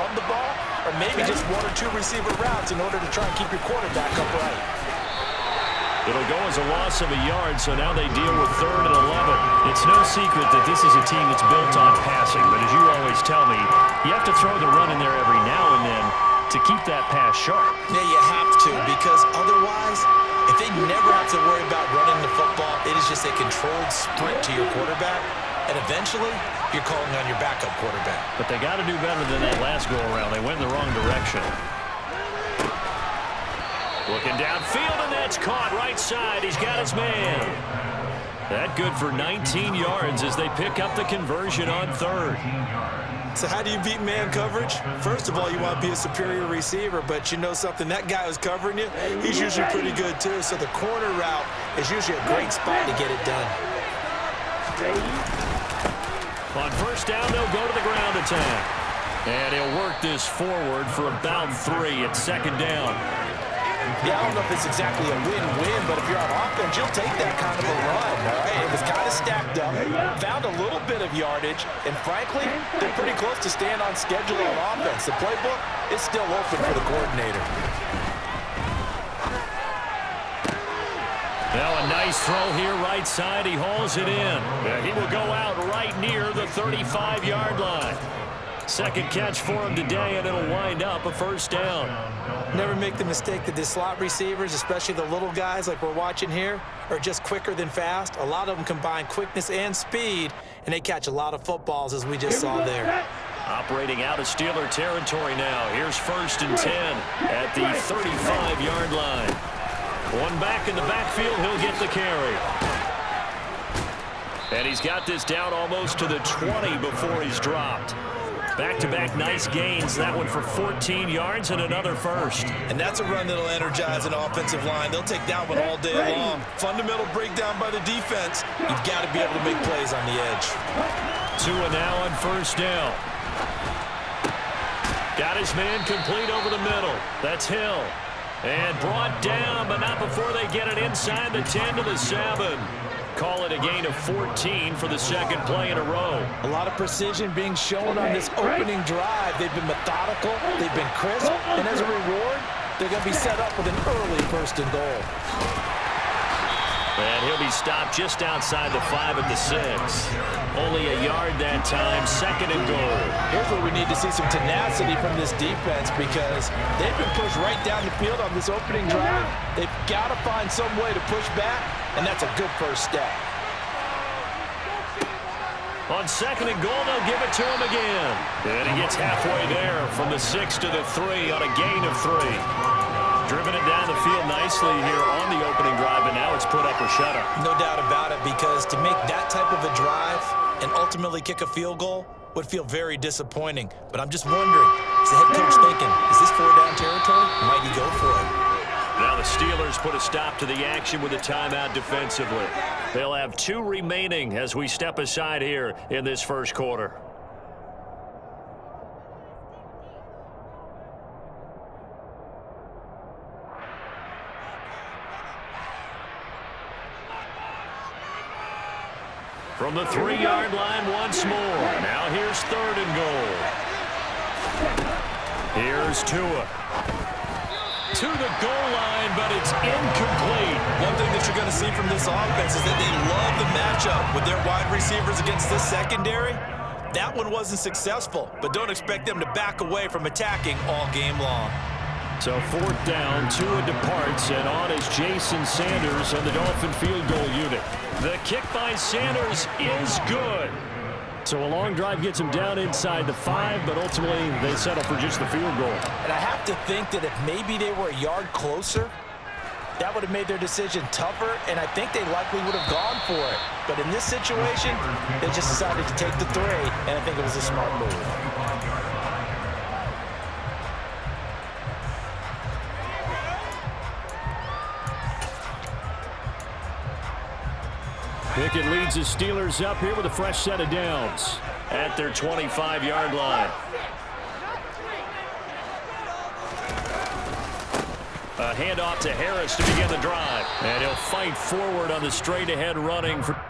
run the ball, or maybe just one or two receiver routes in order to try and keep your quarterback upright. It'll go as a loss of a yard, so now they deal with 3rd and 11. It's no secret that this is a team that's built on passing, but as you always tell me, you have to throw the run in there every now and then to keep that pass sharp. Yeah, you have to, because otherwise, if they never have to worry about running the football, it is just a controlled sprint to your quarterback, and eventually, you're calling on your backup quarterback. But they got to do better than that last go-around. They went in the wrong direction. Looking downfield, and that's caught right side. He's got his man. That good for 19 yards as they pick up the conversion on 3rd. So how do you beat man coverage? First of all, you want to be a superior receiver, but you know something, that guy who's covering you, he's usually pretty good too. So the corner route is usually a great spot to get it done. On 1st down, they'll go to the ground attack. And he'll work this forward for about 3 at 2nd down. Yeah, I don't know if it's exactly a win-win, but if you're on offense, you'll take that kind of a run, all right? It was kind of stacked up, found a little bit of yardage, and frankly, they're pretty close to staying on schedule on offense. The playbook is still open for the coordinator. Now a nice throw here right side. He hauls it in. He will go out right near the 35-yard line. 2nd catch for him today, and it'll wind up a 1st down. Never make the mistake that the slot receivers, especially the little guys like we're watching here, are just quicker than fast. A lot of them combine quickness and speed, and they catch a lot of footballs, as we just saw there. Operating out of Steeler territory now. Here's 1st and 10 at the 35-yard line. One back in the backfield, he'll get the carry. And he's got this down almost to the 20 before he's dropped. Back-to-back nice gains. That one for 14 yards and another 1st. And that's a run that'll energize an offensive line. They'll take that one all day long. Fundamental breakdown by the defense. You've got to be able to make plays on the edge. Tua now on 1st down. Got his man complete over the middle. That's Hill. And brought down, but not before they get it inside the 10 to the 7. Call it a gain of 14 for the 2nd play in a row. A lot of precision being shown on this opening drive. They've been methodical, they've been crisp, and as a reward, they're going to be set up with an early 1st and goal. And he'll be stopped just outside the 5 at the 6. Only a yard that time, 2nd and goal. Here's where we need to see some tenacity from this defense, because they've been pushed right down the field on this opening drive. They've got to find some way to push back, and that's a good 1st step. On 2nd and goal, they'll give it to him again. And he gets halfway there from the 6 to the 3 on a gain of 3. Driven it down the field nicely here on the opening drive, and now it's put up or shut up. No doubt about it, because to make that type of a drive and ultimately kick a field goal would feel very disappointing. But I'm just wondering, is the head coach thinking, is this 4-down territory? Might he go for it? Now the Steelers put a stop to the action with a timeout defensively. They'll have 2 remaining as we step aside here in this 1st quarter. From the 3-yard line once more. Now here's 3rd and goal. Here's Tua. To the goal line, but it's incomplete. One thing that you're going to see from this offense is that they love the matchup with their wide receivers against this secondary. That one wasn't successful, but don't expect them to back away from attacking all game long. So 4th down, Tua departs, and on is Jason Sanders on the Dolphin field goal unit. The kick by Sanders is good. So a long drive gets him down inside the 5, but ultimately they settle for just the field goal. And I have to think that if maybe they were a yard closer, that would have made their decision tougher, and I think they likely would have gone for it. But in this situation, they just decided to take the 3, and I think it was a smart move. Pickett leads the Steelers up here with a fresh set of downs at their 25-yard line. A handoff to Harris to begin the drive. And he'll fight forward on the straight-ahead running for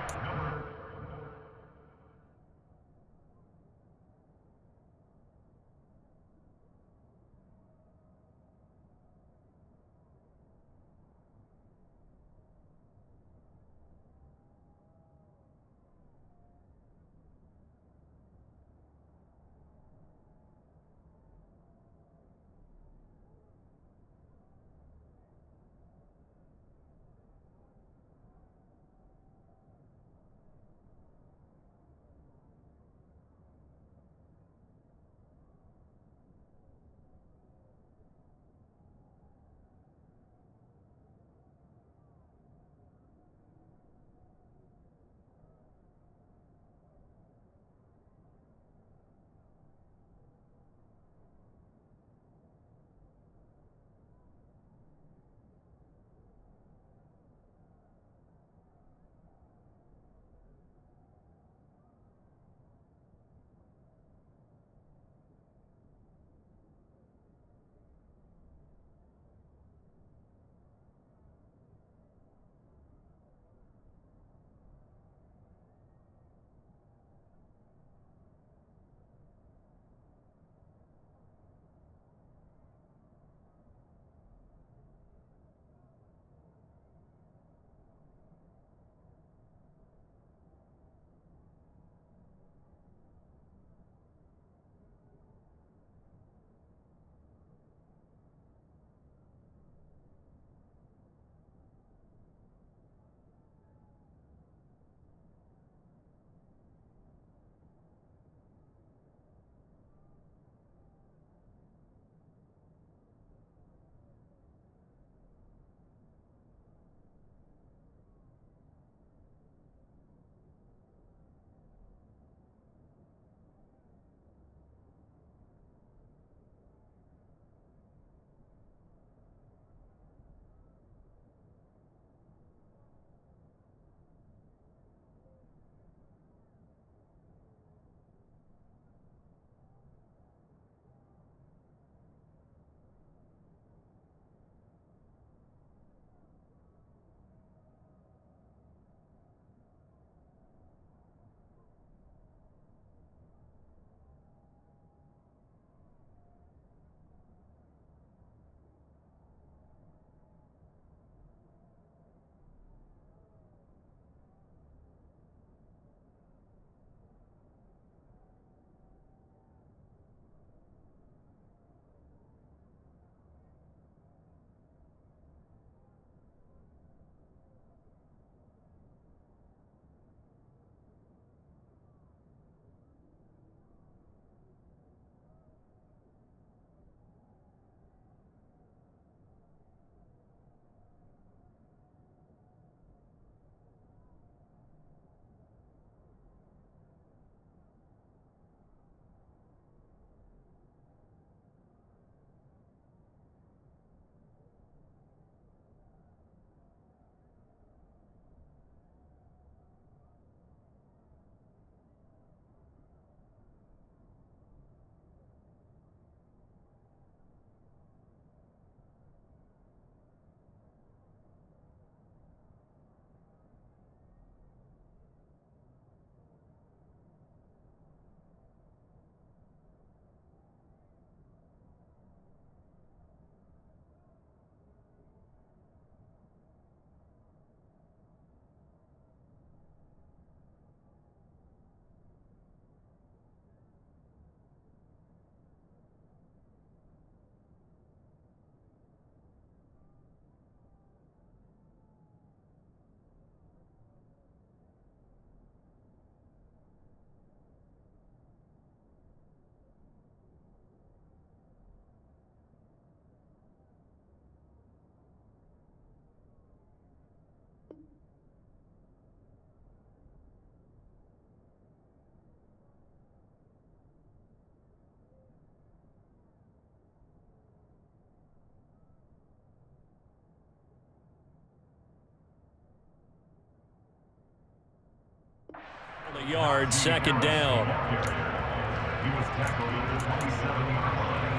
Yards, second down. He was tackled at the 27-yard line.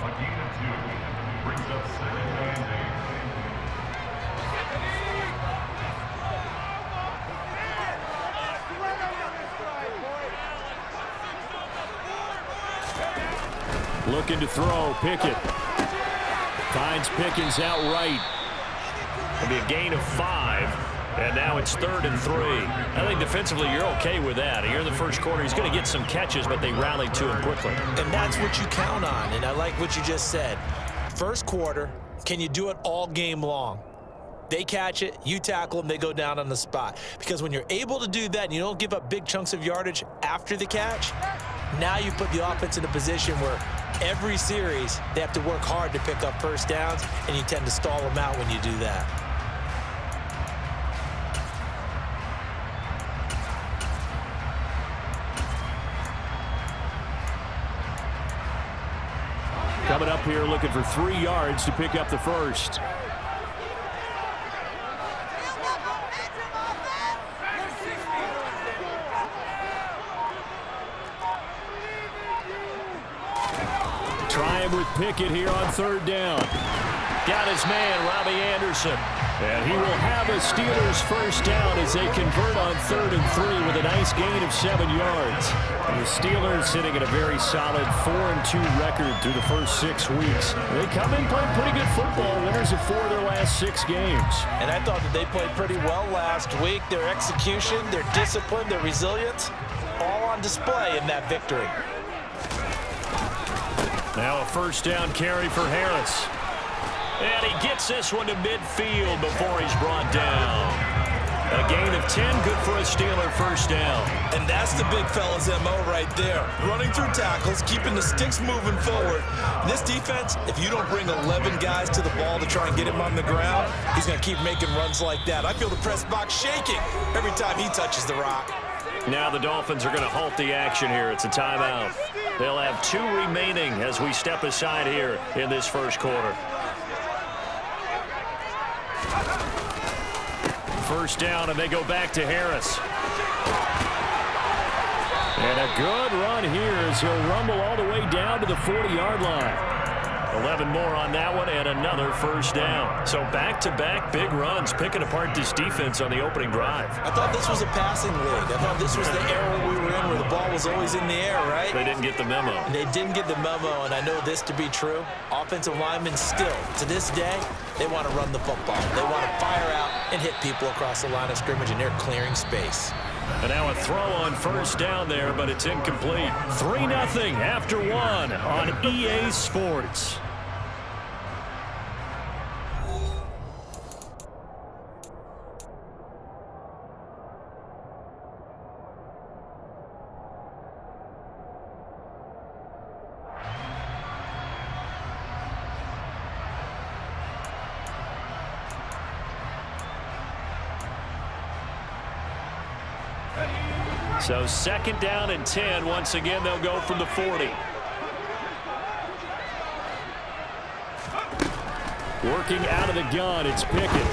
A gain of 2 brings up 2nd and 8. Looking to throw, Pickett. Finds Pickens outright. It'll be a gain of 5. And now it's 3rd and 3. I think defensively you're okay with that. Here in the first quarter, he's going to get some catches, but they rallied to him quickly. And that's what you count on, and I like what you just said. First quarter, can you do it all game long? They catch it, you tackle them, they go down on the spot. Because when you're able to do that and you don't give up big chunks of yardage after the catch, now you put the offense in a position where every series they have to work hard to pick up first downs, and you tend to stall them out when you do that. Coming up here looking for 3 yards to pick up the first. Try him with Pickett here on 3rd down. Got his man, Robbie Anderson. And he will have a Steelers first down as they convert on 3rd and 3 with a nice gain of 7 yards. And the Steelers sitting at a very solid 4-2 record through the first 6 weeks. They come in playing pretty good football, winners of 4 of their last 6 games. And I thought that they played pretty well last week. Their execution, their discipline, their resilience, all on display in that victory. Now a first down carry for Harris. And he gets this one to midfield before he's brought down. A gain of 10, good for a Steeler first down. And that's the big fella's MO right there. Running through tackles, keeping the sticks moving forward. This defense, if you don't bring 11 guys to the ball to try and get him on the ground, he's going to keep making runs like that. I feel the press box shaking every time he touches the rock. Now the Dolphins are going to halt the action here. It's a timeout. They'll have 2 remaining as we step aside here in this first quarter. First down, and they go back to Harris. And a good run here as he'll rumble all the way down to the 40-yard line. 11 more on that one, and another first down. So back-to-back big runs, picking apart this defense on the opening drive. I thought this was a passing league. I thought this was the era we were in where the ball was always in the air, right? They didn't get the memo. They didn't get the memo, and I know this to be true. Offensive linemen still, to this day, they want to run the football. They want to fire out and hit people across the line of scrimmage, and they're clearing space. And now a throw on first down there, but it's incomplete. 3-0 after 1 on EA Sports. So 2nd down and 10. Once again, they'll go from the 40. Working out of the gun, it's Pickett.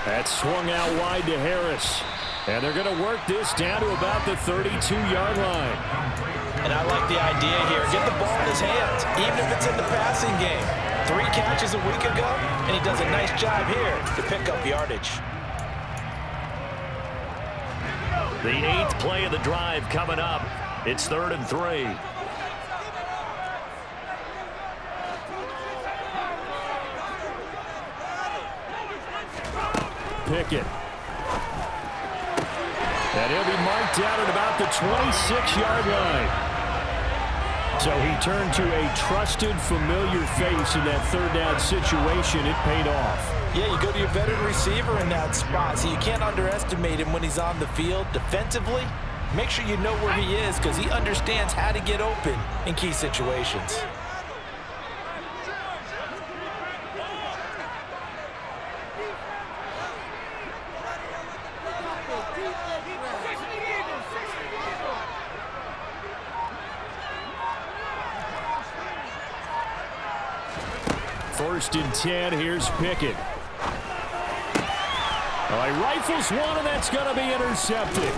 That's swung out wide to Harris. And they're going to work this down to about the 32-yard line. And I like the idea here. Get the ball in his hands, even if it's in the passing game. 3 catches a week ago, and he does a nice job here to pick up yardage. The 8th play of the drive coming up. It's 3rd and 3. Pickett. And he'll be marked out at about the 26-yard line. So he turned to a trusted, familiar face in that 3rd down situation. It paid off. Yeah, you go to your veteran receiver in that spot, so you can't underestimate him when he's on the field. Defensively, make sure you know where he is because he understands how to get open in key situations. First and 10, here's Pickett. All right, rifles one, and that's going to be intercepted.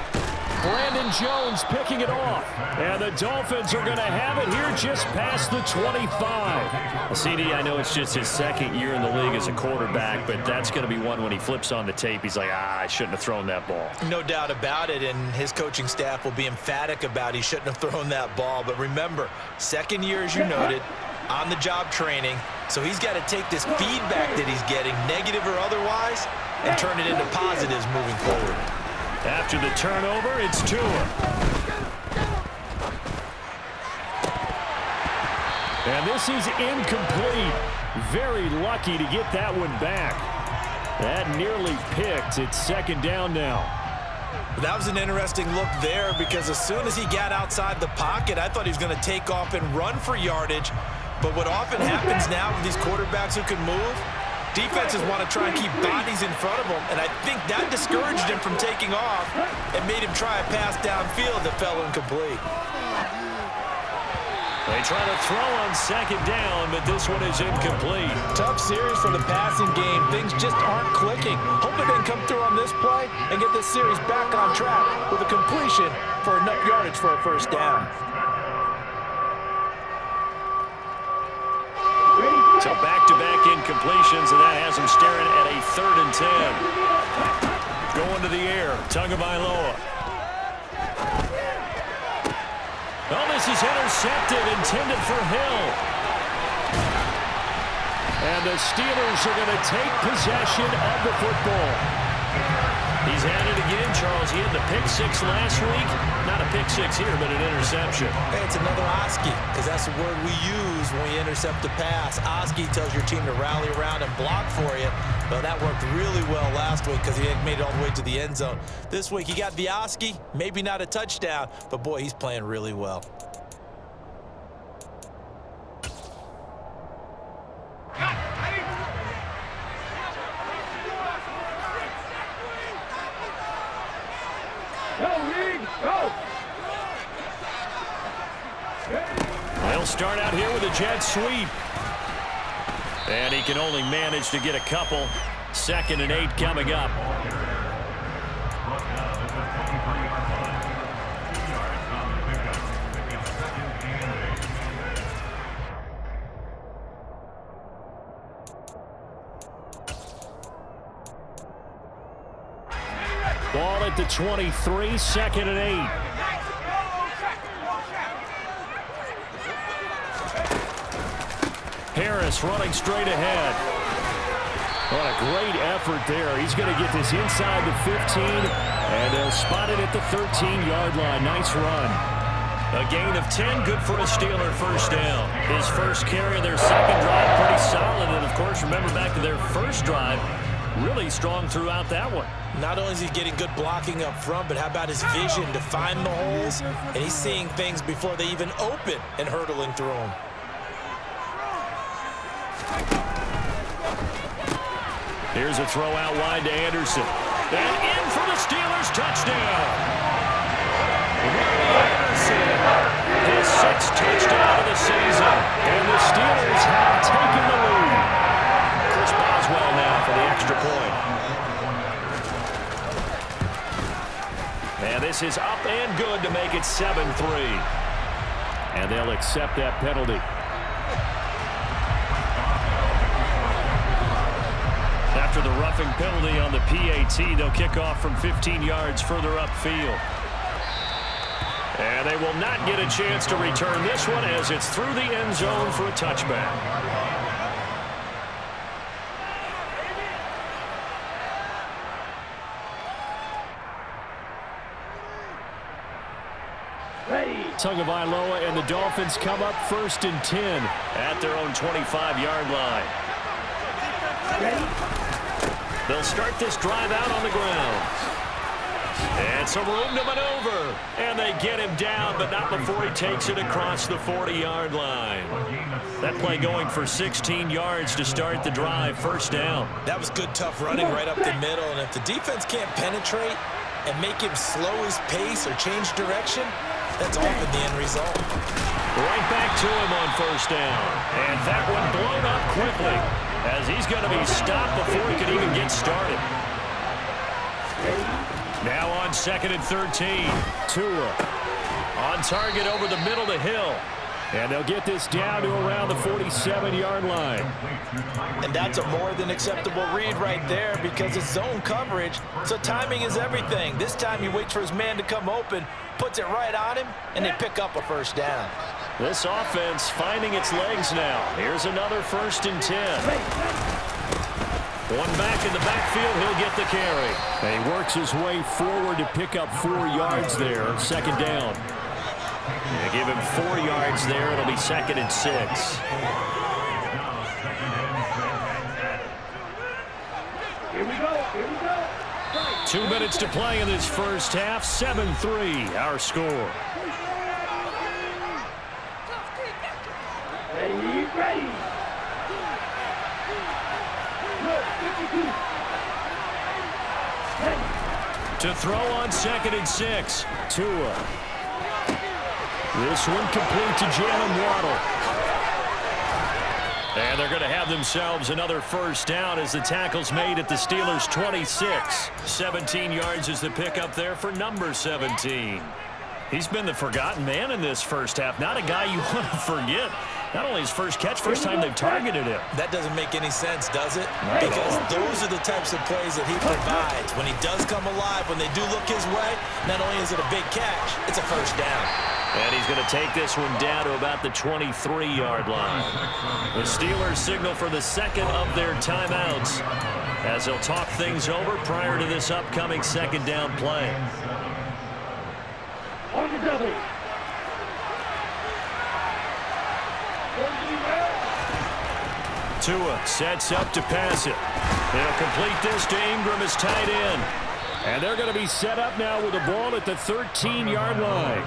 Brandon Jones picking it off. And the Dolphins are going to have it here just past the 25. Well, CD, I know it's just his second year in the league as a quarterback, but that's going to be one when he flips on the tape, he's like, I shouldn't have thrown that ball. No doubt about it, and his coaching staff will be emphatic about he shouldn't have thrown that ball. But remember, second year, as you noted, on-the-job training, so he's got to take this feedback that he's getting, negative or otherwise, and turn it into positives moving forward. After the turnover, it's Tua. And this is incomplete. Very lucky to get that one back. That nearly picked. It's second down now. That was an interesting look there because as soon as he got outside the pocket, I thought he was going to take off and run for yardage. But what often happens now with these quarterbacks who can move, defenses want to try and keep bodies in front of them, and I think that discouraged him from taking off and made him try a pass downfield that fell incomplete. They try to throw on second down, but this one is incomplete. Tough series for the passing game. Things just aren't clicking. Hopefully they can come through on this play and get this series back on track with a completion for enough yardage for a first down. So back-to-back incompletions, and that has him staring at a 3rd and 10. Going to the air, Tagovailoa. Oh, this is intercepted, intended for Hill. And the Steelers are going to take possession of the football. He's had it again, Charles. He had the pick six last week. Not a pick six here, but an interception. Hey, it's another Oski, because that's the word we use when we intercept a pass. Oski tells your team to rally around and block for you. Well, that worked really well last week because he made it all the way to the end zone. This week, he got the Oski, maybe not a touchdown, but boy, he's playing really well. They'll start out here with a jet sweep. And he can only manage to get a couple. 2nd and 8 coming up. Ball at the 23, 2nd and 8. Harris running straight ahead. What a great effort there. He's going to get this inside the 15, and they'll spot it at the 13-yard line. Nice run. A gain of 10, good for a Steeler first down. His first carry of their second drive, pretty solid. And, of course, remember back to their first drive, really strong throughout that one. Not only is he getting good blocking up front, but how about his vision to find the holes? And he's seeing things before they even open and hurdling through them. Here's a throw out wide to Anderson. And in for the Steelers touchdown. Anderson, his 6th touchdown of the season. And the Steelers have taken the lead. Chris Boswell now for the extra point. And this is up and good to make it 7-3. And they'll accept that penalty. After the roughing penalty on the PAT, they'll kick off from 15 yards further upfield. And they will not get a chance to return this one as it's through the end zone for a touchback. Tagovailoa and the Dolphins come up 1st and 10 at their own 25-yard line. They'll start this drive out on the ground. And some room to maneuver. And they get him down, but not before he takes it across the 40-yard line. That play going for 16 yards to start the drive, first down. That was good, tough running right up the middle. And if the defense can't penetrate and make him slow his pace or change direction, that's often the end result. Right back to him on first down. And that one blown up quickly as he's going to be stopped before he can even get started. Now on 2nd and 13. Tua on target over the middle to Hill. And they'll get this down to around the 47-yard line. And that's a more than acceptable read right there because it's zone coverage, so timing is everything. This time he waits for his man to come open, puts it right on him, and they pick up a first down. This offense finding its legs now. Here's another 1st and 10. One back in the backfield, he'll get the carry. And he works his way forward to pick up 4 yards there, 2nd down. They give him 4 yards there. It'll be 2nd and 6. Here we go. 2 minutes to play in this first half. 7-3, our score. Ready. To throw on 2nd and 6. Tua. This one complete to Jalen Waddle. And they're going to have themselves another first down as the tackle's made at the Steelers' 26. 17 yards is the pickup there for number 17. He's been the forgotten man in this first half. Not a guy you want to forget. Not only his first catch, first time they've targeted him. That doesn't make any sense, does it? Because those are the types of plays that he provides. When he does come alive, when they do look his way, not only is it a big catch, it's a first down. And he's going to take this one down to about the 23-yard line. The Steelers signal for the second of their timeouts as they'll talk things over prior to this upcoming 2nd down play. On the double. Tua sets up to pass it. They'll complete this to Ingram as tight end. And they're going to be set up now with the ball at the 13-yard line.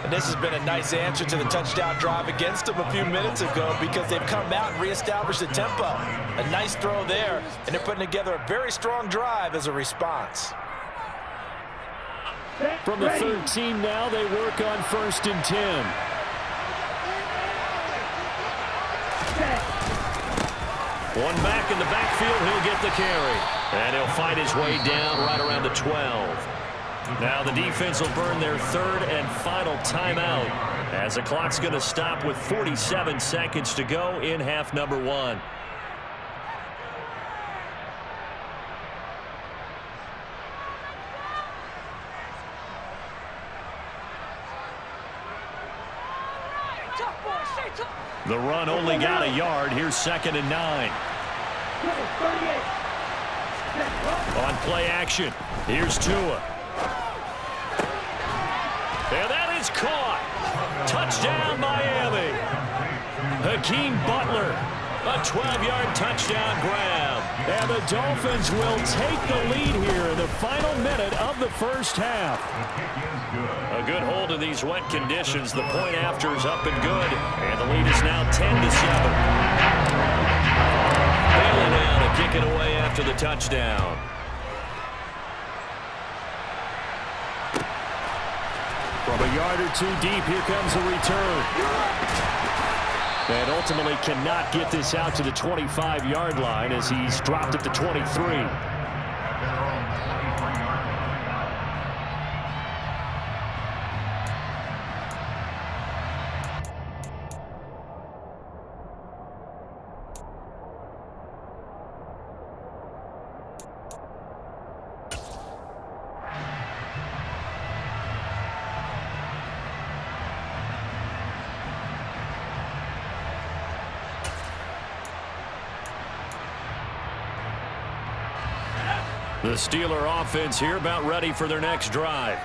And this has been a nice answer to the touchdown drive against them a few minutes ago because they've come out and reestablished the tempo. A nice throw there, and they're putting together a very strong drive as a response. From the 13 now, they work on 1st and 10. One back in the backfield, he'll get the carry. And he'll fight his way down right around the 12. Now the defense will burn their 3rd and final timeout as the clock's going to stop with 47 seconds to go in half number 1. The run only got a yard. Here's 2nd and 9. On play action, here's Tua. And that is caught. Touchdown, Miami. Hakeem Butler, a 12-yard touchdown grab. And the Dolphins will take the lead here in the final minute of the first half. A good hold in these wet conditions. The point after is up and good. And the lead is now 10-7. Bailing out and kick it away after the touchdown. From a yard or 2 deep, here comes a return. And ultimately cannot get this out to the 25-yard line as he's dropped at the 23. The Steeler offense here about ready for their next drive.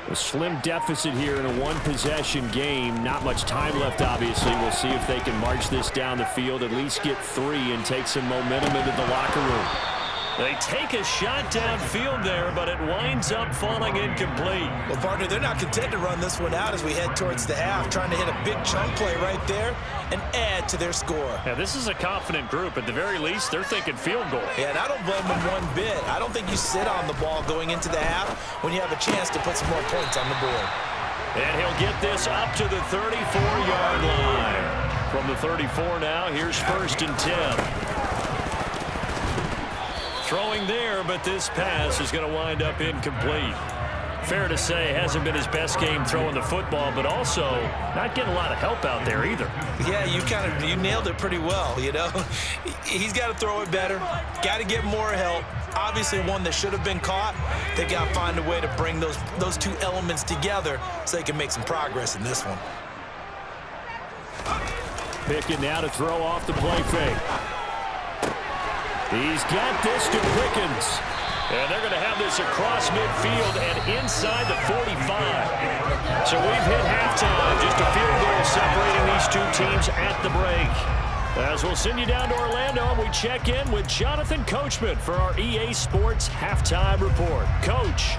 A slim deficit here in a one-possession game. Not much time left, obviously. We'll see if they can march this down the field, at least get 3 and take some momentum into the locker room. They take a shot downfield there, but it winds up falling incomplete. Well, partner, they're not content to run this one out as we head towards the half, trying to hit a big chunk play right there and add to their score. Yeah, this is a confident group. At the very least, they're thinking field goal. Yeah, and I don't blame them one bit. I don't think you sit on the ball going into the half when you have a chance to put some more points on the board. And he'll get this up to the 34-yard line. From the 34 now, here's 1st and 10. Throwing there, but this pass is going to wind up incomplete. Fair to say, hasn't been his best game throwing the football, but also not getting a lot of help out there either. Yeah, you nailed it pretty well, you know. He's got to throw it better, got to get more help. Obviously one that should have been caught. They got to find a way to bring those two elements together so they can make some progress in this one. Pickett now to throw off the play fake. He's got this to Pickens. And they're going to have this across midfield and inside the 45. So we've hit halftime. Just a field goal separating these two teams at the break. As we'll send you down to Orlando, and we check in with Jonathan Coachman for our EA Sports Halftime Report. Coach.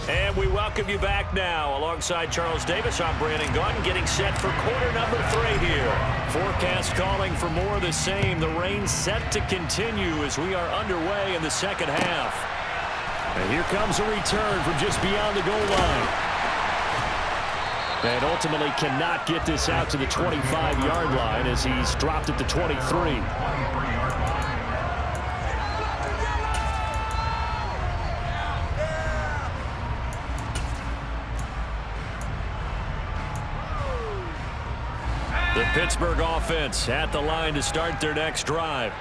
And we welcome you back now. Alongside Charles Davis, I'm Brandon Gaudin, getting set for quarter number 3 here. Forecast calling for more of the same. The rain set to continue as we are underway in the second half. And here comes a return from just beyond the goal line. And ultimately cannot get this out to the 25-yard line as he's dropped at the 23. The Pittsburgh offense at the line to start their next drive.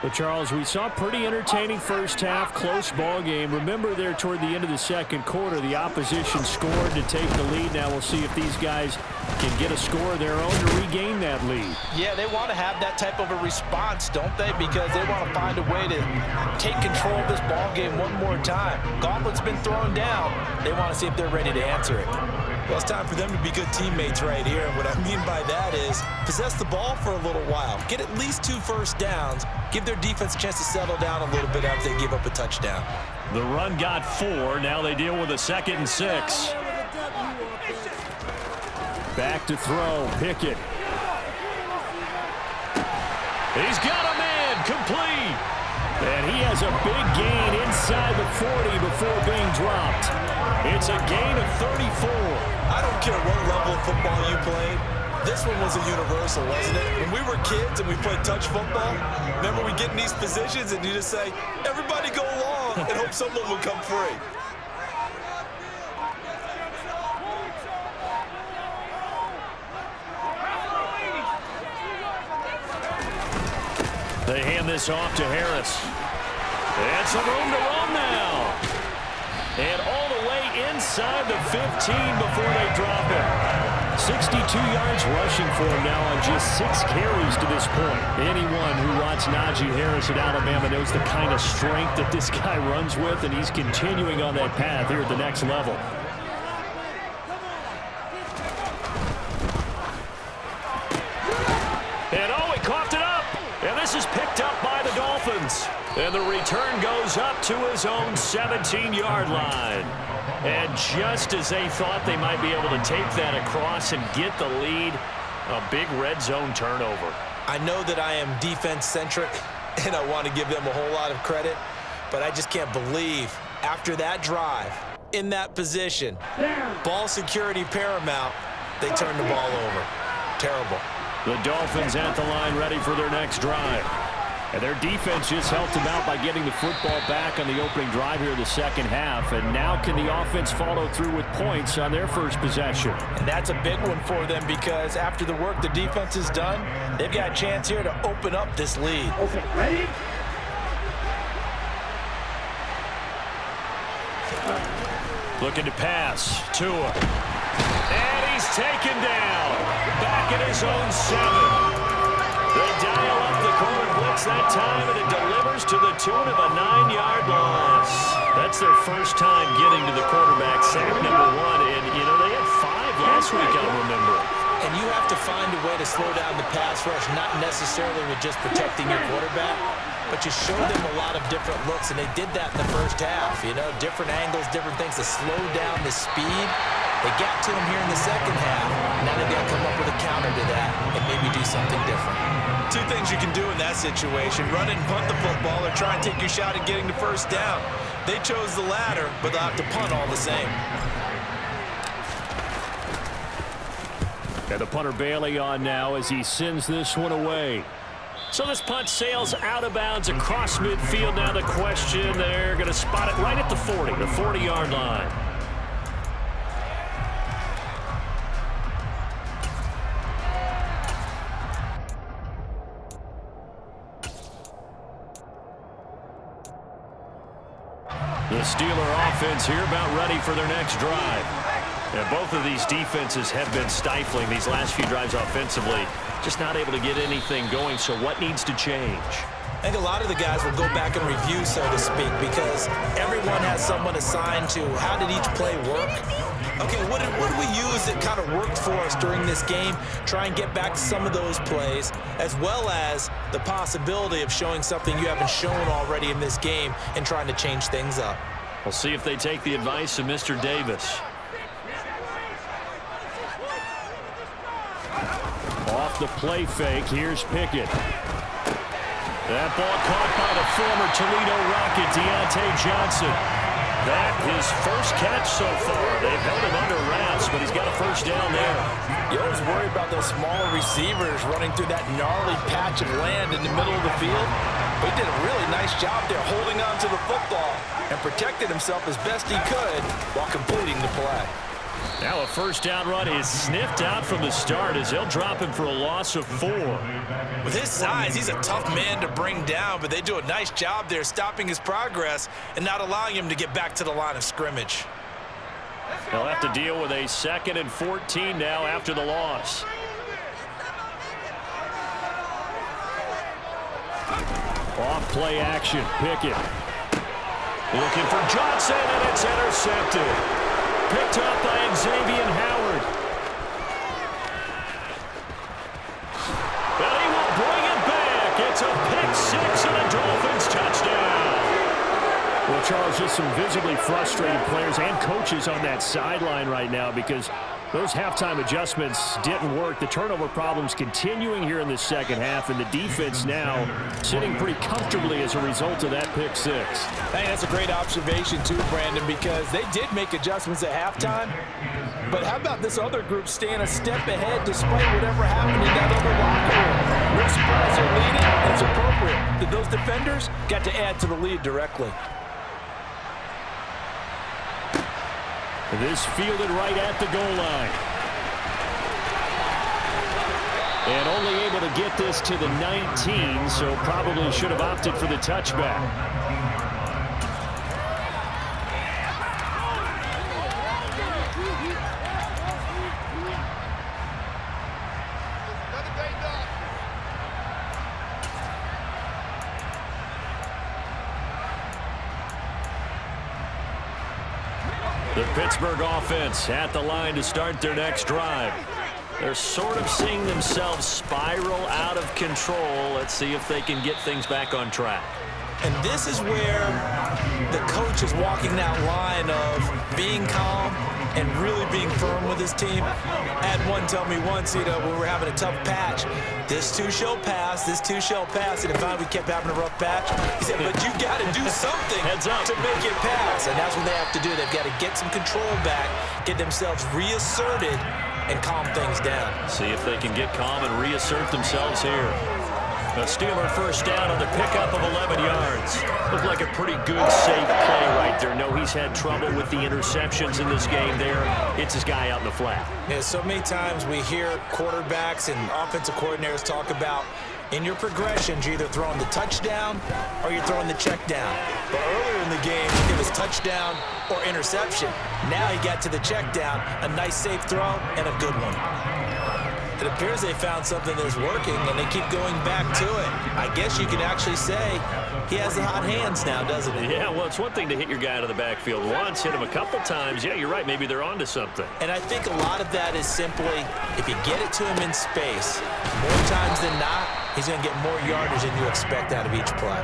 Well, Charles, we saw a pretty entertaining first half, close ball game. Remember there toward the end of the second quarter, the opposition scored to take the lead. Now we'll see if these guys can get a score of their own to regain that lead. Yeah, they want to have that type of a response, don't they? Because they want to find a way to take control of this ball game one more time. Gauntlet's been thrown down. They want to see if they're ready to answer it. Well, it's time for them to be good teammates right here. And what I mean by that is possess the ball for a little while. Get at least 2 first downs. Give their defense a chance to settle down a little bit after they give up a touchdown. The run got 4. Now they deal with a 2nd and 6. Back to throw. Pickett. He's got a man. Complete. And he has a big gain inside the 40 before being dropped. It's a gain of 34. I don't care what level of football you played. This one was a universal, wasn't it? When we were kids and we played touch football, remember we get in these positions and you just say, everybody go along and hope someone will come free. They hand this off to Harris. And some room to run now. And all the way inside the 15 before they drop it. 62 yards rushing for him now on just 6 carries to this point. Anyone who watched Najee Harris at Alabama knows the kind of strength that this guy runs with, and he's continuing on that path here at the next level. And oh, he coughed it up. And this is picked up by the Dolphins. And the return goes up to his own 17-yard line. And just as they thought they might be able to take that across and get the lead, a big red zone turnover. I know that I am defense-centric, and I want to give them a whole lot of credit, but I just can't believe after that drive, in that position, ball security paramount, they turned the ball over. Terrible. The Dolphins at the line ready for their next drive. And their defense just helped them out by getting the football back on the opening drive here in the second half. And now can the offense follow through with points on their first possession? And that's a big one for them because after the work the defense has done, they've got a chance here to open up this lead. Okay, ready? Looking to pass. Tua. And he's taken down. Back at his own 7. They dial up the corner blitz that time, and it delivers to the tune of a 9-yard loss. That's their first time getting to the quarterback, sack number 1. And, you know, they had 5 last week, I remember. And you have to find a way to slow down the pass rush, not necessarily with just protecting your quarterback, but you show them a lot of different looks, and they did that in the first half. You know, different angles, different things to slow down the speed. They got to him here in the second half. Now they've got to come up with a counter to that and maybe do something different. 2 things you can do in that situation: run and punt the football, or try and take your shot at getting the first down. They chose the latter, but they'll have to punt all the same. And the punter Bailey on now as he sends this one away. So this punt sails out of bounds across midfield. Now the question, they're going to spot it right at the 40, the 40-yard line. The Steeler offense here about ready for their next drive. And both of these defenses have been stifling these last few drives offensively. Just not able to get anything going, so what needs to change? I think a lot of the guys will go back and review, so to speak, because everyone has someone assigned to how did each play work. Okay, what did we use that kind of worked for us during this game? Try and get back to some of those plays, as well as the possibility of showing something you haven't shown already in this game and trying to change things up. We'll see if they take the advice of Mr. Davis. Off the play fake, here's Pickett. That ball caught by the former Toledo Rocket, Deontay Johnson. That his first catch so far. They've held him under wraps, but he's got a first down there. You always worry about those smaller receivers running through that gnarly patch of land in the middle of the field. But he did a really nice job there holding on to the football and protected himself as best he could while completing the play. Now a first down run is sniffed out from the start as they'll drop him for a loss of 4. With his size, he's a tough man to bring down, but they do a nice job there stopping his progress and not allowing him to get back to the line of scrimmage. They'll have to deal with a 2nd and 14 now after the loss. Off play action, Pickett. Looking for Johnson, and it's intercepted. Picked up by Xavier Howard. But he will bring it back. It's a pick 6 and a Dolphins touchdown. Well, Charles, just some visibly frustrated players and coaches on that sideline right now because those halftime adjustments didn't work. The turnover problems continuing here in the second half, and the defense now sitting pretty comfortably as a result of that pick 6. I think that's a great observation too, Brandon, because they did make adjustments at halftime. But how about this other group staying a step ahead despite whatever happened in that other locker room? No surprise they're leading, and it's appropriate that those defenders got to add to the lead directly. This fielded right at the goal line. And only able to get this to the 19, so probably should have opted for the touchback. The Pittsburgh offense at the line to start their next drive. They're sort of seeing themselves spiral out of control. Let's see if they can get things back on track. And this is where the coach is walking that line of being calm and really being firm with his team. I had one tell me once, when we were having a tough patch, this too shall pass, this too shall pass. And finally we kept having a rough patch. He said, but you got to do something to make it pass. And that's what they have to do. They've got to get some control back, get themselves reasserted, and calm things down. See if they can get calm and reassert themselves here. A Steeler first down on the pickup of 11 yards. Looked like a pretty good, safe play right there. No, he's had trouble with the interceptions in this game there. It's his guy out in the flat. Yeah, so many times we hear quarterbacks and offensive coordinators talk about in your progressions, you're either throwing the touchdown or you're throwing the check down. But earlier in the game, it was touchdown or interception. Now he got to the check down, a nice safe throw, and a good one. It appears they found something that's working, and they keep going back to it. I guess you can actually say he has the hot hands now, doesn't he? Yeah, well, it's one thing to hit your guy out of the backfield once, hit him a couple times. Yeah, you're right. Maybe they're onto something. And I think a lot of that is simply if you get it to him in space, more times than not, he's going to get more yardage than you expect out of each play.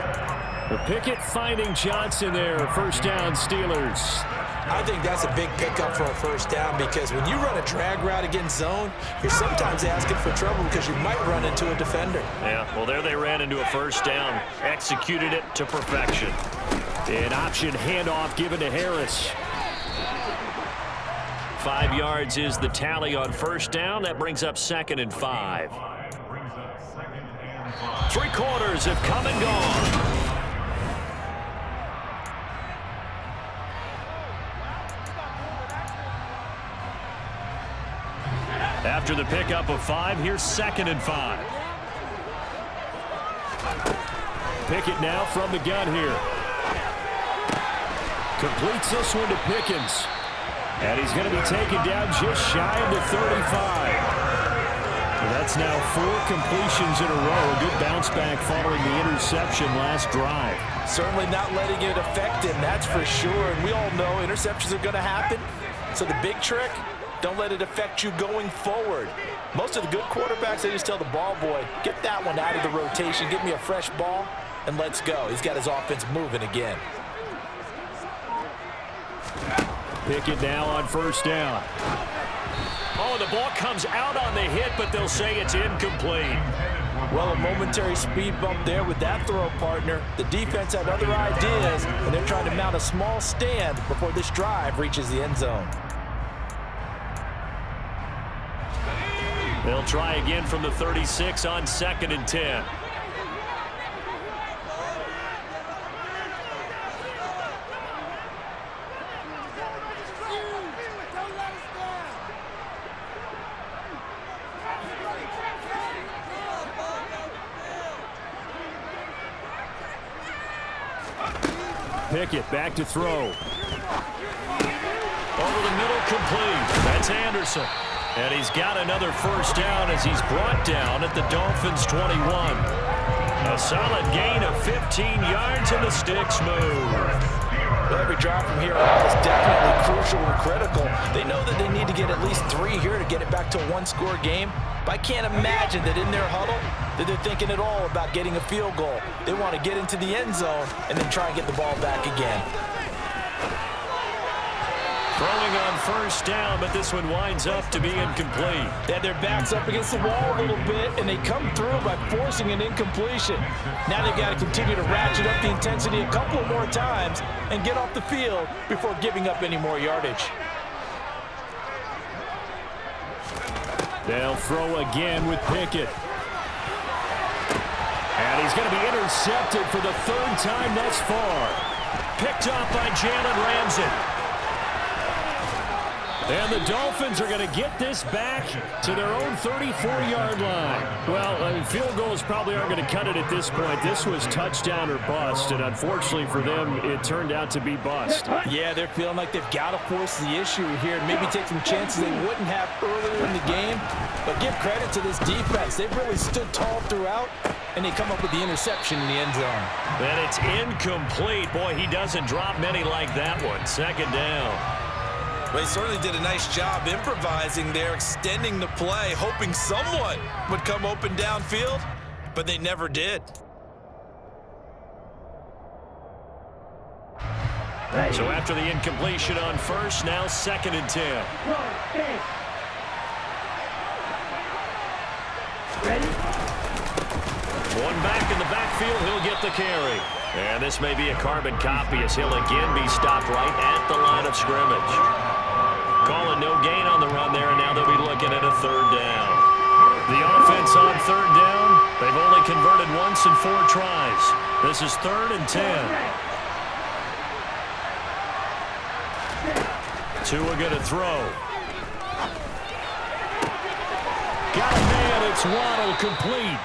The Pickett finding Johnson there. First down, Steelers. I think that's a big pickup for a first down because when you run a drag route against zone, you're sometimes asking for trouble because you might run into a defender. Yeah, well, there they ran into a first down. Executed it to perfection. An option handoff given to Harris. 5 yards is the tally on first down. That brings up 2nd and 5. 3 quarters have come and gone. After the pickup of 5, here's 2nd and 5. Pickett now from the gun here. Completes this one to Pickens. And he's going to be taken down just shy of the 35. That's now 4 completions in a row. A good bounce back following the interception last drive. Certainly not letting it affect him, that's for sure. And we all know interceptions are going to happen. So the big trick, don't let it affect you going forward. Most of the good quarterbacks, they just tell the ball boy, get that one out of the rotation, give me a fresh ball, and let's go. He's got his offense moving again. Pickett now on first down. Oh, the ball comes out on the hit, but they'll say it's incomplete. Well, a momentary speed bump there with that throw, partner. The defense had other ideas, and they're trying to mount a small stand before this drive reaches the end zone. They'll try again from the 36 on 2nd and 10. Pickett back to throw. Over the middle, complete. That's Anderson. And he's got another first down as he's brought down at the Dolphins' 21. A solid gain of 15 yards and the sticks move. Well, every drive from here on is definitely crucial and critical. They know that they need to get at least 3 here to get it back to a 1-score game. But I can't imagine that in their huddle that they're thinking at all about getting a field goal. They want to get into the end zone and then try and get the ball back again. Throwing on first down, but this one winds up to be incomplete. They had their backs up against the wall a little bit, and they come through by forcing an incompletion. Now they've got to continue to ratchet up the intensity a couple more times and get off the field before giving up any more yardage. They'll throw again with Pickett. And he's going to be intercepted for the 3rd time thus far. Picked up by Jalen Ramsey. And the Dolphins are going to get this back to their own 34-yard line. Well, field goals probably aren't going to cut it at this point. This was touchdown or bust, and unfortunately for them, it turned out to be bust. Yeah, they're feeling like they've got to force the issue here and maybe take some chances they wouldn't have earlier in the game. But give credit to this defense. They've really stood tall throughout, and they come up with the interception in the end zone. And it's incomplete. Boy, he doesn't drop many like that one. 2nd down. Well, he certainly did a nice job improvising there, extending the play, hoping someone would come open downfield, but they never did. So after the incompletion on first, now 2nd and 10. One back in the backfield, he'll get the carry. And this may be a carbon copy as he'll again be stopped right at the line of scrimmage. Calling no gain on the run there, and now they'll be looking at a 3rd down. The offense on 3rd down, they've only converted once in 4 tries. This is 3rd and 10. Tua going to throw. Got a man, it's Waddle, complete.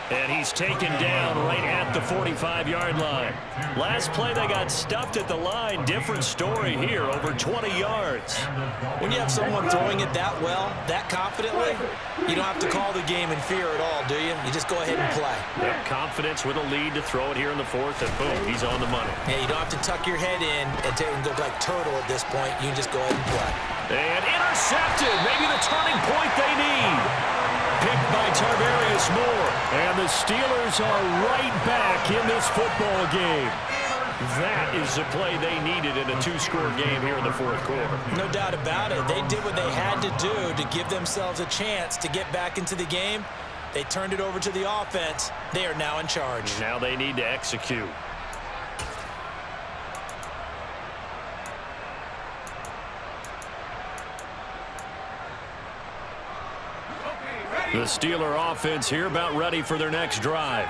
And he's taken down right at the 45-yard line. Last play, they got stuffed at the line. Different story here, over 20 yards. When you have someone throwing it that well, that confidently, you don't have to call the game in fear at all, do you? You just go ahead and play. Yep, confidence with a lead to throw it here in the 4th, and boom, he's on the money. Yeah, you don't have to tuck your head in and look like turtle at this point. You can just go ahead and play. And intercepted. Maybe the turning point they need. Picked by Tarvarius Moore. And the Steelers are right back in this football game. That is the play they needed in a 2-score game here in the 4th quarter. No doubt about it. They did what they had to do to give themselves a chance to get back into the game. They turned it over to the offense. They are now in charge. Now they need to execute. The Steeler offense here about ready for their next drive.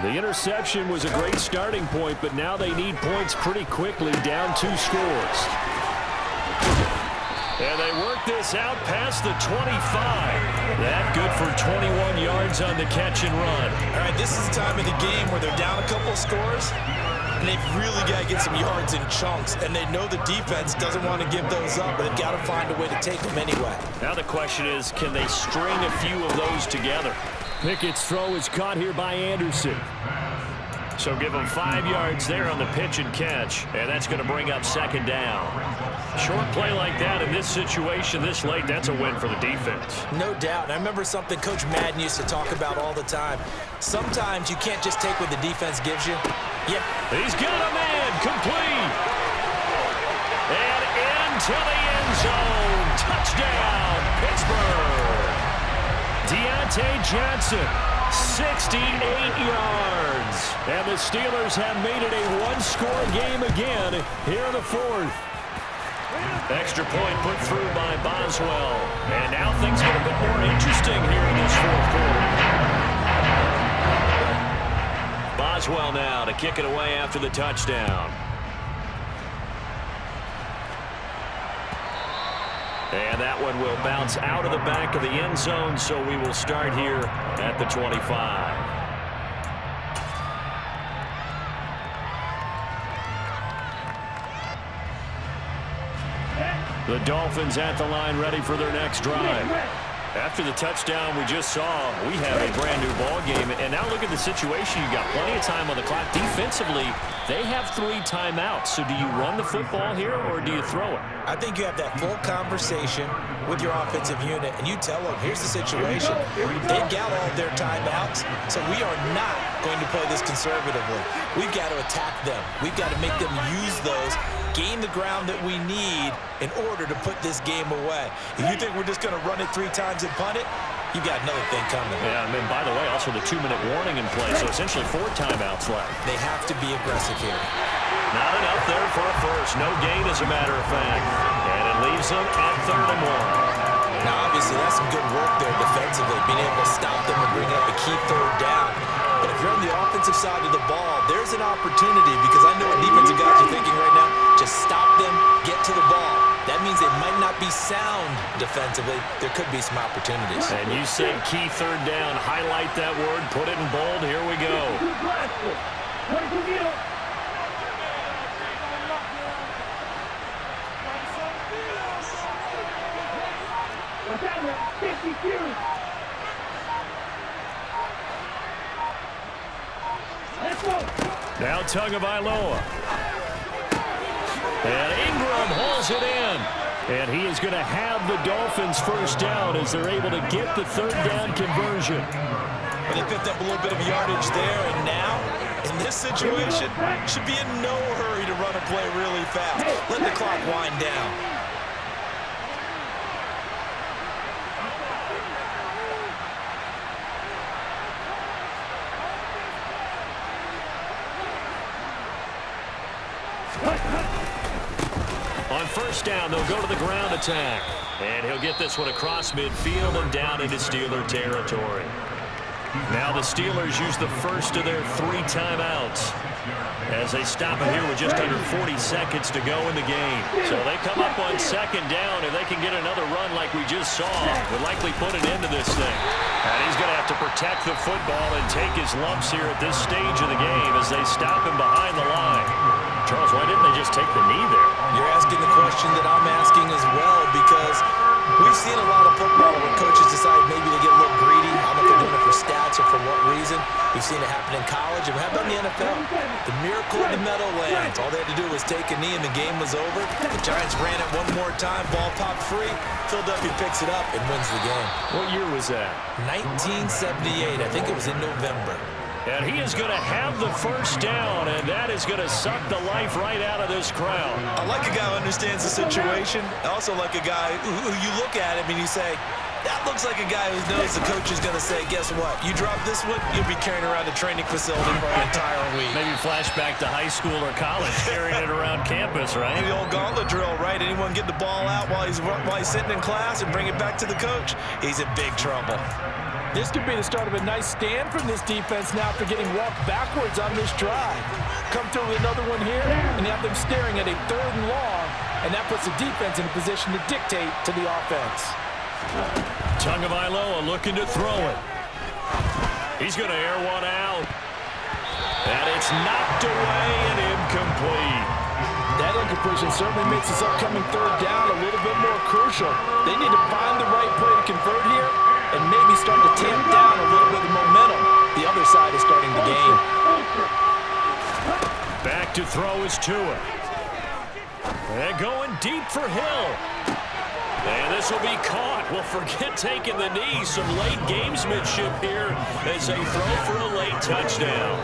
The interception was a great starting point, but now they need points pretty quickly, down 2 scores. And they work this out past the 25. That good for 21 yards on the catch and run. All right, this is the time of the game where they're down a couple of scores, and they've really got to get some yards in chunks, and they know the defense doesn't want to give those up, but they've got to find a way to take them anyway. Now the question is, can they string a few of those together? Pickett's throw is caught here by Anderson. So give them 5 yards there on the pitch and catch, and that's going to bring up second down. Short play like that in this situation this late, that's a win for the defense. No doubt. And I remember something Coach Madden used to talk about all the time. Sometimes you can't just take what the defense gives you. Yep. He's got a man complete. And into the end zone. Touchdown, Pittsburgh. Deontay Johnson, 68 yards. And the Steelers have made it a one-score game again here in the fourth. Extra point put through by Boswell. And now things get a bit more interesting here in this fourth quarter. Boswell now to kick it away after the touchdown. And that one will bounce out of the back of the end zone, so we will start here at the 25. The Dolphins at the line ready for their next drive. After the touchdown we just saw, we have a brand new ball game. And now look at the situation. You got plenty of time on the clock. Defensively, they have 3 timeouts. So do you run the football here or do you throw it? I think you have that full conversation with your offensive unit, and you tell them, here's the situation. They've got all of their timeouts, so we are not going to play this conservatively. We've got to attack them. We've got to make them use those, gain the ground that we need in order to put this game away. If you think we're just going to run it 3 times and punt it, you've got another thing coming. Yeah, and by the way, also the 2-minute warning in play, so essentially 4 timeouts left. They have to be aggressive here. Not enough there for a first. No gain, as a matter of fact. And it leaves them at 3rd and 1. Now, obviously, that's some good work there defensively, being able to stop them and bring up a key 3rd down. But if you're on the offensive side of the ball, there's an opportunity, because I know what defensive guys are thinking right now. Just stop them, get to the ball. That means they might not be sound defensively. There could be some opportunities. And you said key 3rd down. Highlight that word. Put it in bold. Here we go. Now Tagovailoa. And Ingram hauls it in. And he is going to have the Dolphins first down as they're able to get the 3rd down conversion. Well, they picked up a little bit of yardage there, and now, in this situation, should be in no hurry to run a play really fast. Let the clock wind down. On first down, they'll go to the ground attack. And he'll get this one across midfield and down into Steeler territory. Now the Steelers use the first of their 3 timeouts as they stop it here with just under 40 seconds to go in the game. So they come up on 2nd down, and they can get another run like we just saw. Would likely put an end to this thing. And he's going to have to protect the football and take his lumps here at this stage of the game as they stop him behind the line. Charles, why didn't they just take the knee there? You're asking the question that I'm asking as well, because we've seen a lot of football where coaches decide maybe they get a little greedy. I don't know if they're doing it for stats or for what reason. We've seen it happen in college, and how about in the NFL? The miracle of the Meadowlands. All they had to do was take a knee, and the game was over. The Giants ran it one more time. Ball popped free. Philadelphia picks it up and wins the game. What year was that? 1978. I think it was in November. And he is going to have the first down, and that is going to suck the life right out of this crowd. I like a guy who understands the situation. I also like a guy who you look at him and you say, That looks like a guy who knows the coach is going to say, guess what? You drop this one, you'll be carrying around the training facility for an entire week. Maybe flashback to high school or college, carrying it around campus, right? The old gauntlet drill, right? Anyone get the ball out while he's sitting in class and bring it back to the coach? He's in big trouble. This could be the start of a nice stand from this defense now after getting walked backwards on this drive. Come through with another one here, and you have them staring at a 3rd and long, and that puts the defense in a position to dictate to the offense. Tagovailoa looking to throw it. He's going to air one out. And it's knocked away and incomplete. That incompletion certainly makes this upcoming 3rd down a little bit more crucial. They need to find the right play to convert here and maybe start to tamp down a little bit of momentum. The other side is starting to gain. Back to throw is Tua. And going deep for Hill. And this will be caught. Well, forget taking the knee. Some late gamesmanship here as they throw for a late touchdown.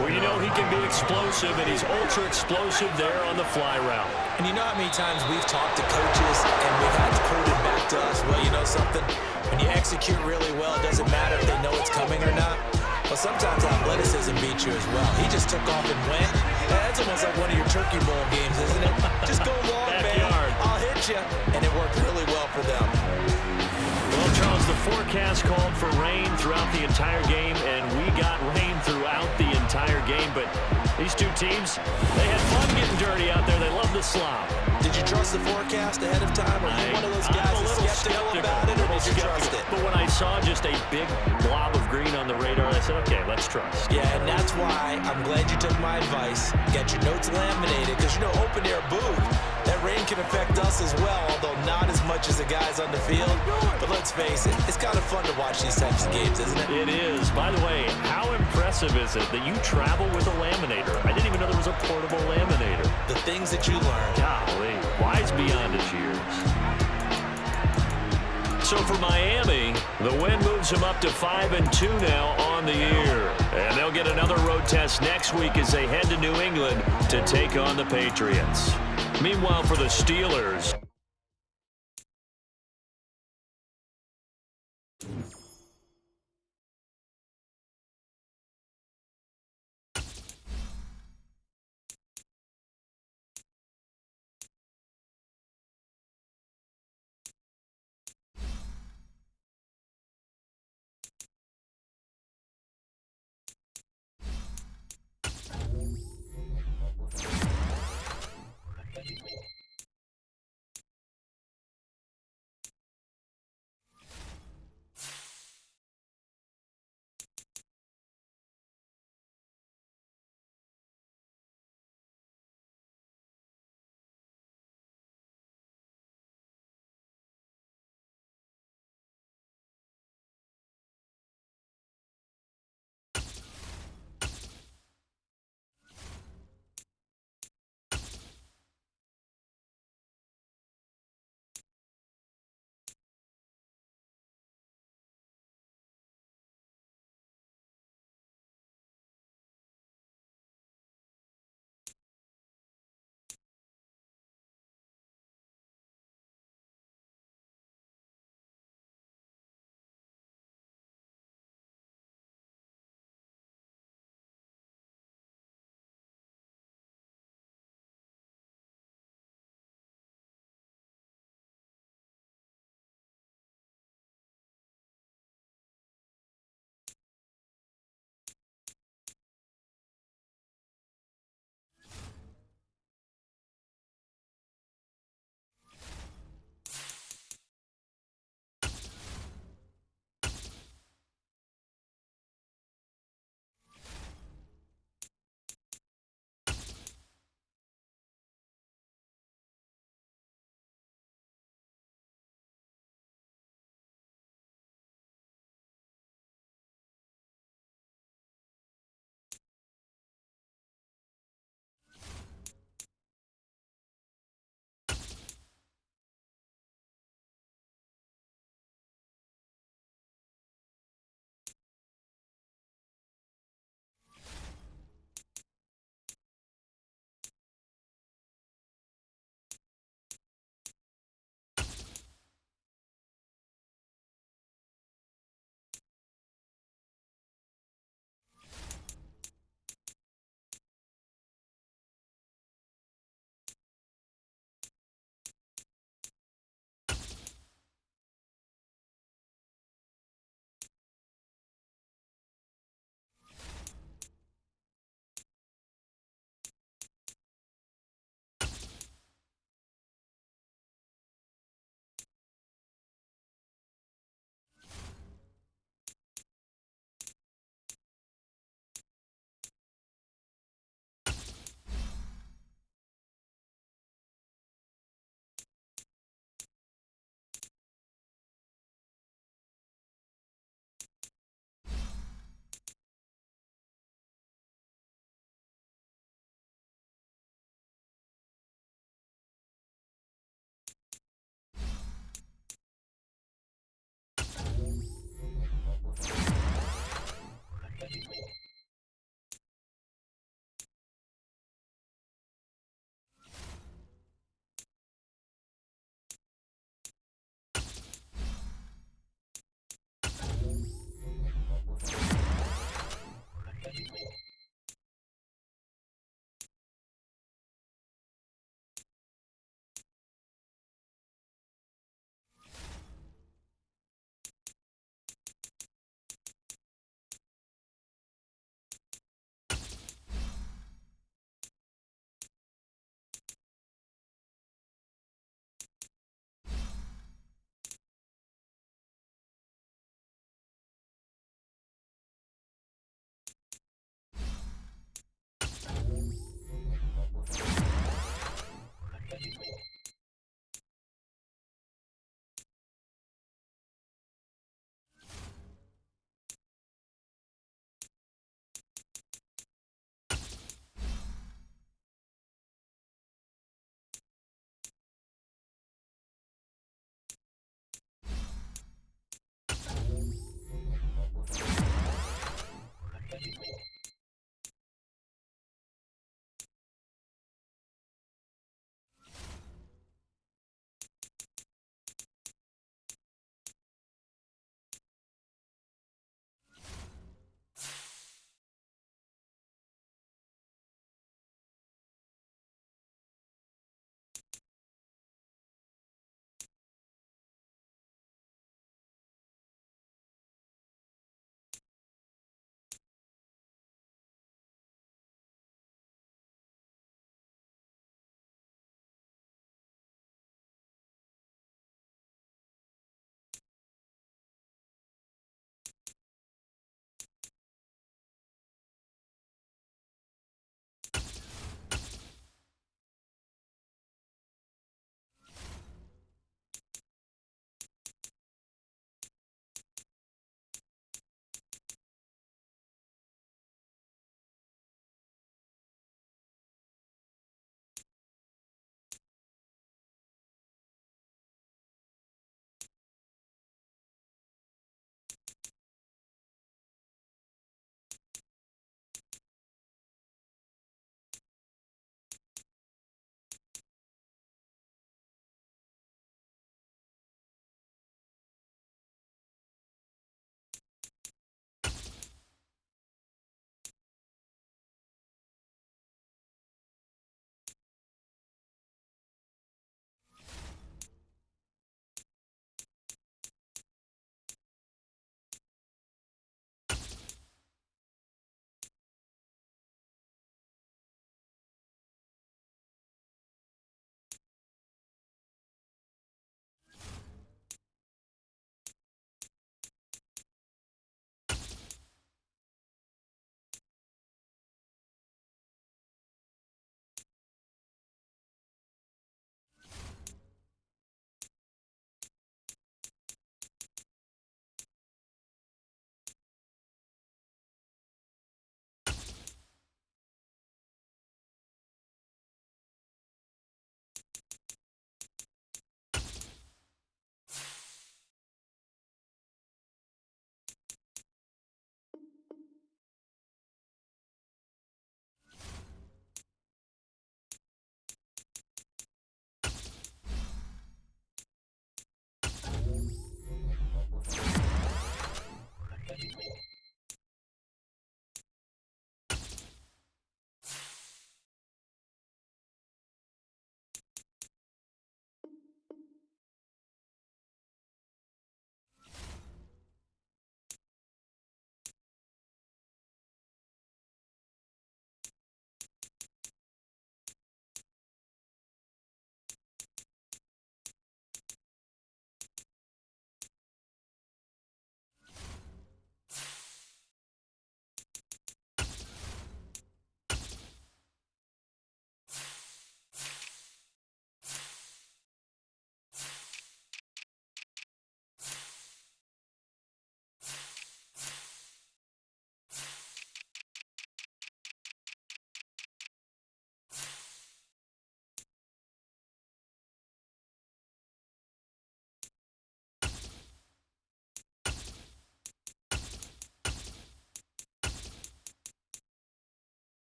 Well, you know he can be explosive, and he's ultra explosive there on the fly route. And you know how many times we've talked to coaches and we've had to quote it back to us, well, you know something? When you execute really well, it doesn't matter if they know it's coming or not. Well, sometimes athleticism beats you as well. He just took off and went. That's almost like one of your Turkey Bowl games, isn't it? Just go long, man. I'll hit you. And it worked really well for them. Well, Charles, the forecast called for rain throughout the entire game, and we got rain throughout the entire game. But these two teams, they had fun getting dirty out there. They love the slop. Did you trust the forecast ahead of time? Or are you one of those guys that's skeptical about it, or did you trust it? But when I saw just a big blob of green on the radar, I said, okay, let's trust. Yeah, and that's why I'm glad you took my advice. Get your notes laminated, because, you know, open-air booth, that rain can affect us as well, although not as much as the guys on the field. But let's face it, it's kind of fun to watch these types of games, isn't it? It is. By the way, how impressive is it that you travel with a laminator? I didn't even know there was a portable laminator. The things that you learn. Golly, wise beyond his years. So for Miami, the win moves them up to 5-2 now on the year. And they'll get another road test next week as they head to New England to take on the Patriots. Meanwhile, for the Steelers,